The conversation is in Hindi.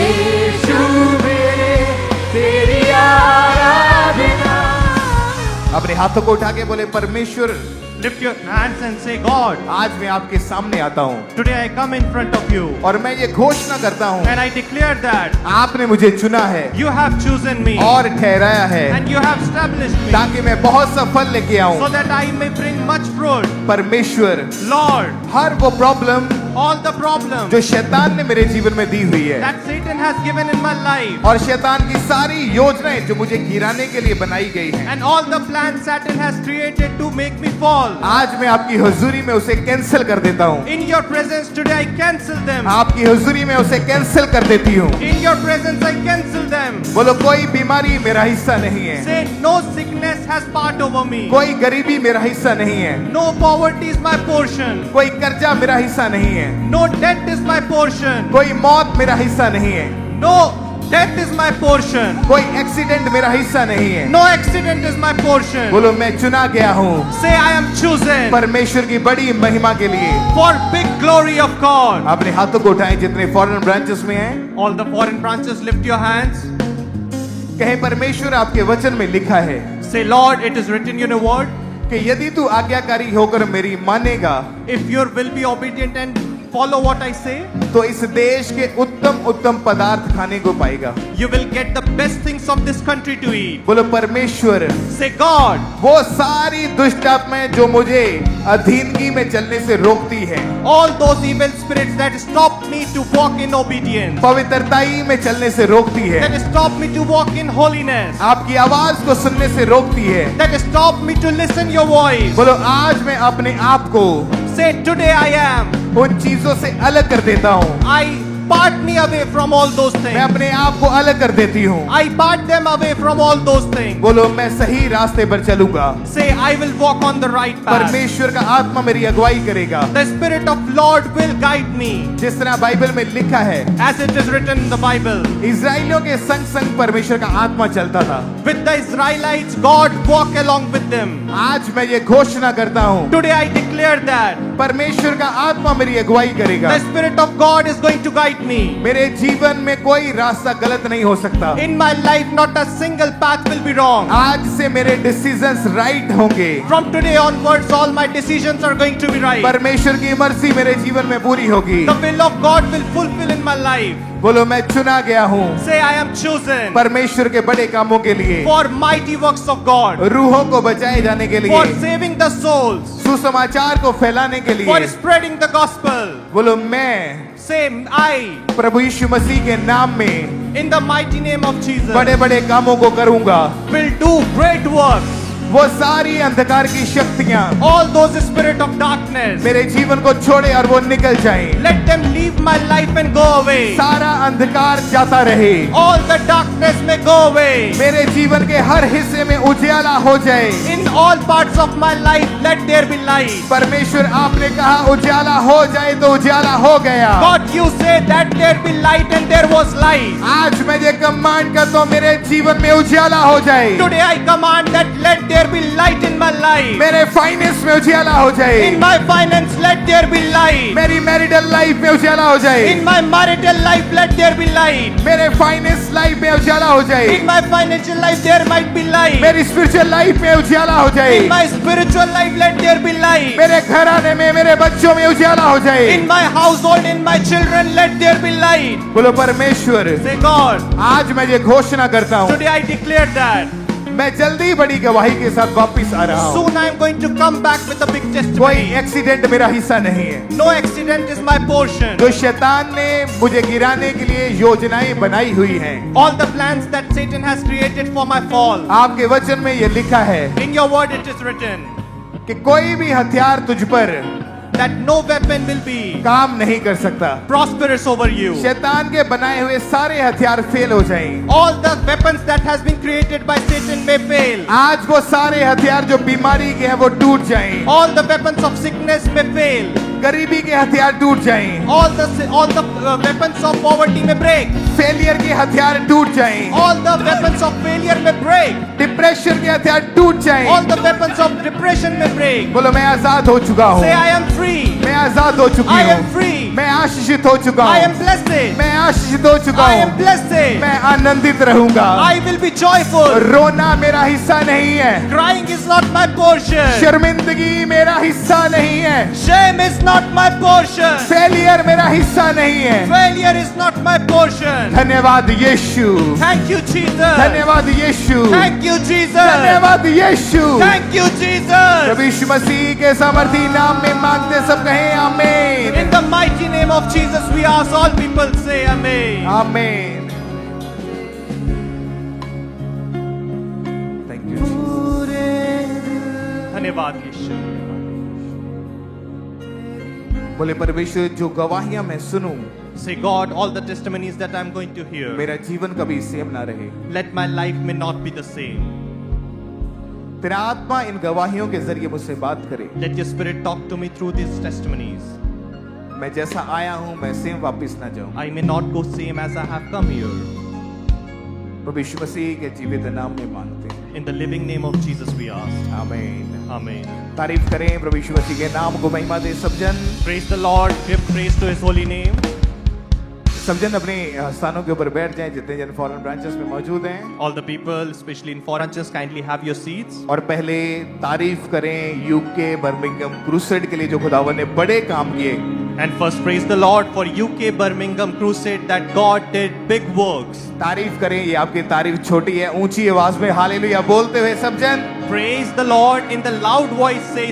यीशु मेरे तेरी आराधना। अपने हाथों को उठा के बोले परमेश्वर, Lift your hands and say, God, आज मैं आपके सामने आता हूँ today I come in front of you और मैं ये घोषणा करता हूँ and I declare that आपने मुझे चुना है you have chosen me और ठहराया है and you have established me ताकि मैं बहुत सा फल लेके so आऊँ। that I may bring much fruit. परमेश्वर, Lord, हर वो प्रॉब्लम all the problems जो शैतान ने मेरे जीवन में दी हुई है that Satan has given in my life और शैतान की सारी योजनाएं जो मुझे गिराने के लिए बनाई गई हैं, and all the plans Satan has created to make me fall, आज मैं आपकी हुजूरी में उसे कैंसिल कर देता हूँ। in your presence today I cancel them. आपकी हुजूरी में उसे कैंसिल कर देती हूँ। In your presence I cancel them. बोलो कोई बीमारी मेरा हिस्सा नहीं है, Say no sickness has part over me. कोई गरीबी मेरा हिस्सा नहीं है, No poverty is my portion. कोई कर्जा मेरा हिस्सा नहीं है, No debt is my portion. कोई मौत मेरा हिस्सा नहीं है, No death is my portion. कोई एक्सीडेंट मेरा हिस्सा नहीं है। No accident is my portion. बोलो मैं चुना गया हूँ Say I am chosen परमेश्वर की बड़ी महिमा के लिए। for big glory of God. अपने हाथों को उठाएं जितने फॉरेन ब्रांचेस में हैं, All the foreign branches, lift your hands. कहें परमेश्वर आपके वचन में लिखा है Say, Lord, it is written in your word. कि यदि तू आज्ञाकारी होकर मेरी मानेगा If you will be obedient and follow what I say, तो इस देश के उत्तम उत्तम पदार्थ खाने को पाएगा। you will get the best things of this country to eat. बोलो परमेश्वर, Say, God, वो सारी दुष्ट आत्माएं जो मुझे अधीनगी में चलने से रोकती है, all those evil spirits that stop me to walk in obedience, पवित्रताई में चलने से रोकती है, that stop me to walk in holiness, आपकी आवाज को सुनने से रोकती है, that stop me to listen your voice. बोलो आज मैं अपने आप को Say, today I am. उन चीजों से अलग कर देता हूँ। I part me away from all those मैं things. अपने आप को अलग कर देती हूँ। I part them away from all those things. बोलो मैं सही रास्ते पर चलूंगा। Say, I will walk on the right path. परमेश्वर का आत्मा मेरी अगुवाई करेगा। The Spirit of Lord will guide me. जिस तरह बाइबल में लिखा है, As it is written in the Bible. इजराइलियों के संग संग परमेश्वर का आत्मा चलता था। With the Israelites, God walk along with them. आज मैं ये घोषणा करता हूँ, Today I declare that परमेश्वर का आत्मा मेरी अगुवाई करेगा। the Spirit of God is going to guide me. मेरे जीवन में कोई रास्ता गलत नहीं हो सकता। In my life, not a single path will be wrong. आज से मेरे डिसीजंस राइट होंगे। From today onwards, all my decisions are going to be right. परमेश्वर की मर्जी मेरे जीवन में पूरी होगी। The will of God will fulfill in my life. बोलो मैं चुना गया हूँ Say, I am chosen परमेश्वर के बड़े कामों के लिए, for mighty works of God, रूहों को बचाए जाने के for लिए, saving the souls, सुसमाचार को फैलाने के for लिए। spreading the gospel. बोलो मैं Say, I, प्रभु यीशु मसीह के नाम में in the mighty name of Jesus, बड़े बड़े कामों को करूंगा। will do great works. वो सारी अंधकार की शक्तियां All those spirit of darkness, मेरे जीवन को छोड़े और वो निकल जाएं। let them leave my life and go away. सारा अंधकार जाता रहे, All the darkness may go away. मेरे जीवन के हर हिस्से में उजियाला हो जाए। In all parts of my life, let there be light. परमेश्वर आपने कहा उजियाला हो जाए तो उजियाला हो गया। God, you say that there be light and there was light. आज मैं ये कमांड करता हूँ मेरे जीवन में उजियाला हो जाए। Today I command that let there be light in my life. मेरे फाइनेंस में उजियाला हो जाए। In my finance, let there be light. मेरी मैरिटल लाइफ में उजियाला हो जाए। In my marital life, let there be light. मेरे फाइनेंस लाइफ में उजियाला हो जाए। In my financial life, there might be light. मेरी स्पिरिचुअल लाइफ में उजियाला हो जाए। In my spiritual life, let there be light. मेरे घराने में मेरे बच्चों में उजियाला हो जाए। In my household, in my children, let there be light. बोलो परमेश्वर, Say, God, आज मैं ये घोषणा करता हूँ, today I declare that. मैं जल्दी बड़ी गवाही के साथ वापस आ रहा हूँ। Soon I am going to come back with a big कोई testimony. एक्सीडेंट मेरा हिस्सा नहीं है। No accident is my portion. जो शैतान ने मुझे गिराने के लिए योजनाएं बनाई हुई हैं, All the plans that Satan has created for my fall. आपके वचन में ये लिखा है In your word it is written कि कोई भी हथियार तुझ पर that no weapon will be काम नहीं कर सकता। prosperous over you. शैतान के बनाए हुए सारे हथियार फेल हो जाएं। All the weapons that has been created by Satan may fail. आज वो सारे हथियार जो बीमारी के हैं वो टूट जाएं। All the weapons of sickness may fail. गरीबी के हथियार टूट जाएं। All the weapons of poverty may break. Failure के हथियार टूट जाएं, All the weapons of failure may break. Depression के हथियार टूट जाएं। All the weapons of depression may break. बोलो मैं आजाद हो चुका हूँ, Say, I am free. मैं आजाद हो चुकी I am हूँ, free. मैं आशीषित हो चुका I am हूँ, blessed. मैं आशीषित हो चुका I am हूँ, blessed. मैं आनंदित रहूंगा। I will be joyful. रोना मेरा हिस्सा नहीं है, Crying is not my portion. शर्मिंदगी मेरा हिस्सा नहीं है, Shame is not my portion. Failure मेरा हिस्सा नहीं है। Failure is not my portion. धन्यवाद यीशु, Thank you, Jesus. धन्यवाद यीशु, Thank you, Jesus. धन्यवाद यीशु। Thank you, Jesus. प्रभु यीशु मसीह के सामर्थी नाम में मांगते सब कहें आमीन, In the mighty name of Jesus, we ask all people say Amen. आमीन। थैंक यू धन्यवाद यीशु। बोले परमेश्वर जो गवाहियां मैं सुनूं, Say, God, all the testimonies that I'm going to hear, मेरा जीवन कभी सेम ना रहे। let my life may not be the same. तेरा आत्मा इन गवाहियों के जरिए मुझसे बात करे। Let your spirit talk to me through these testimonies. मैं जैसा आया हूं मैं सेम वापस ना जाऊं। I may not go same as I have come here. प्रभु यीशु मसीह के जीवित नाम में मांगते हैं, In the living name of Jesus we ask. आमीन। Amen. तारीफ करें प्रभु यीशु मसीह के नाम को महिमा दे सब जन। Praise the Lord. Give praise to His holy name. सब जन अपने स्थानों के ऊपर बैठ जाएं जितने जन फॉरेन ब्रांचेस में मौजूद हैं, All the people, especially in foreign churches, kindly have your seats. और पहले तारीफ करें यूके बर्मिंघम क्रूसेड के लिए जो खुदावन ने बड़े काम किए। And first praise the Lord for UK Birmingham crusade that God did big works. तारीफ करें, ये आपकी तारीफ छोटी है, ऊंची आवाज में हालेलुया बोलते हुए सब जन। Praise the Lord in the loud voice say